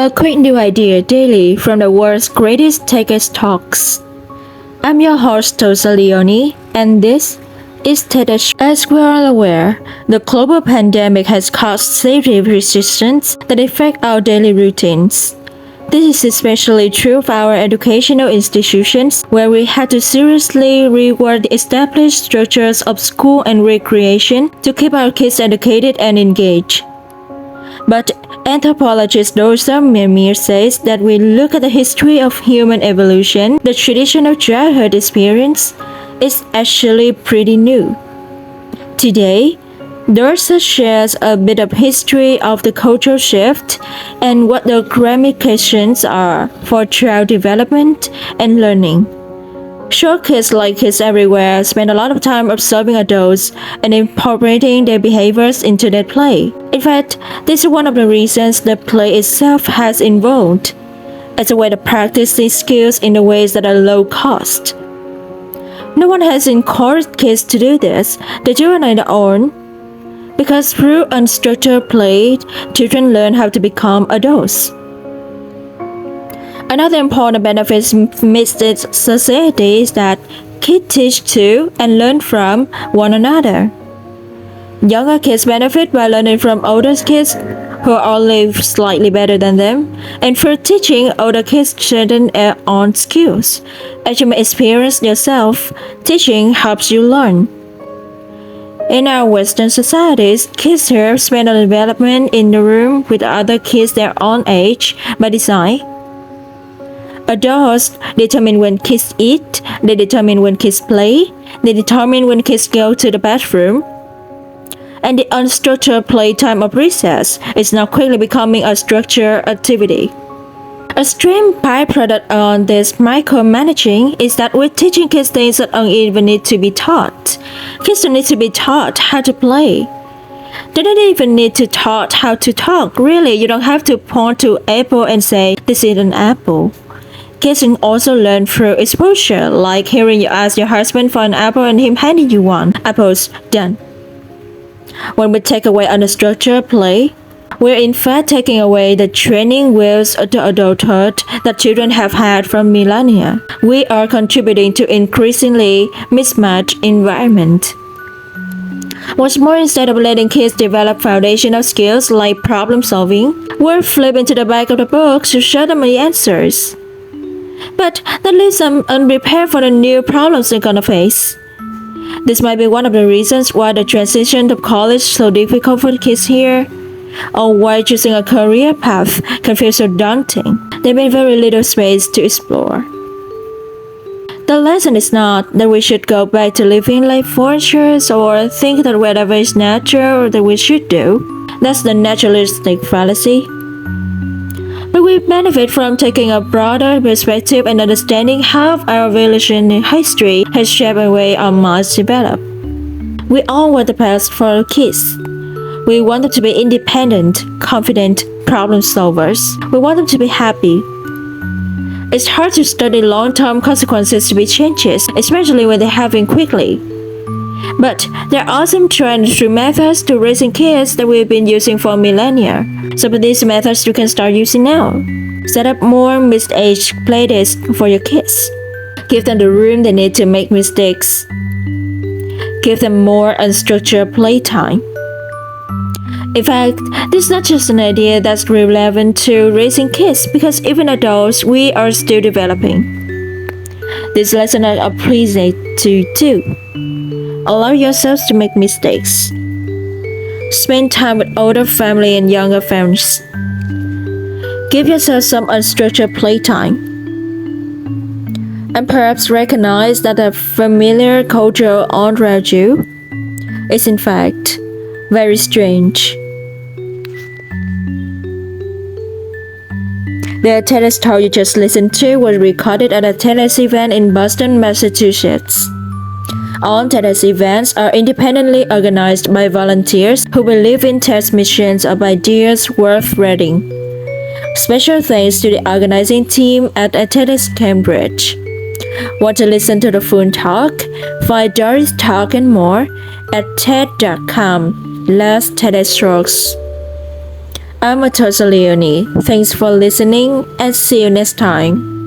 A quick new idea daily from the world's greatest TEDx talks. I'm your host Tosa Leone, and this is TEDx. As we are aware, the global pandemic has caused severe resistance that affect our daily routines. This is especially true of our educational institutions, where we had to seriously rework the established structures of school and recreation to keep our kids educated and engaged. But anthropologist Rosa Memir says that we look at the history of human evolution, the traditional childhood experience is actually pretty new. Today, Dorsa shares a bit of history of the cultural shift and what the ramifications are for child development and learning. Short kids like kids everywhere spend a lot of time observing adults and incorporating their behaviors into their play. In fact, this is one of the reasons the play itself has evolved as a way to practice these skills in the ways that are low cost. No one has encouraged kids to do this, they do it on their own, because through unstructured play, children learn how to become adults. Another important benefit amidst this society is that kids teach to and learn from one another. Younger kids benefit by learning from older kids who are only slightly better than them, and through teaching older kids certain their own skills. As you may experience yourself, teaching helps you learn. In our Western societies, kids here spend their development in the room with other kids their own age by design. Adults determine when kids eat, they determine when kids play, they determine when kids go to the bathroom. And the unstructured playtime of recess is now quickly becoming a structured activity. A stream byproduct on this micromanaging is that we're teaching kids things that don't even need to be taught. Kids don't need to be taught how to play. They don't even need to taught how to talk. Really, you don't have to point to apple and say, "This is an apple." Kids can also learn through exposure, like hearing you ask your husband for an apple and him handing you one. Apples, done. When we take away unstructured play, we're in fact taking away the training wheels to adulthood that children have had from millennia. We are contributing to increasingly mismatched environment. What's more, instead of letting kids develop foundational skills like problem solving, we're flipping to the back of the book to show them the answers. But that leaves them unprepared for the new problems they're gonna face. This might be one of the reasons why the transition to college is so difficult for the kids here, or why choosing a career path can feel so daunting. They have very little space to explore. The lesson is not that we should go back to living like foreigners or think that whatever is natural that we should do. That's the naturalistic fallacy. But we benefit from taking a broader perspective and understanding how our evolutionary history has shaped the way our minds develop. We all want the best for our kids. We want them to be independent, confident problem solvers. We want them to be happy. It's hard to study long-term consequences to be changes, especially when they happen quickly. But there are awesome trends through methods to raising kids that we've been using for millennia. Some of these methods you can start using now. Set up more mid-age playdates for your kids. Give them the room they need to make mistakes. Give them more unstructured playtime. In fact, this is not just an idea that's relevant to raising kids, because even adults, we are still developing. These lessons are appreciated too. Allow yourselves to make mistakes. Spend time with older family and younger friends. Give yourself some unstructured playtime. And perhaps recognize that the familiar culture around you is in fact very strange. The TEDx talk you just listened to was recorded at a TEDx event in Boston, Massachusetts. All TEDx events are independently organized by volunteers who believe in TEDx missions of ideas worth reading. Special thanks to the organizing team at TEDx Cambridge. Want to listen to the full talk? Find Doris' talk and more at TED.com. Last TEDx Talks. I'm Atosa Leonie. Thanks for listening and see you next time.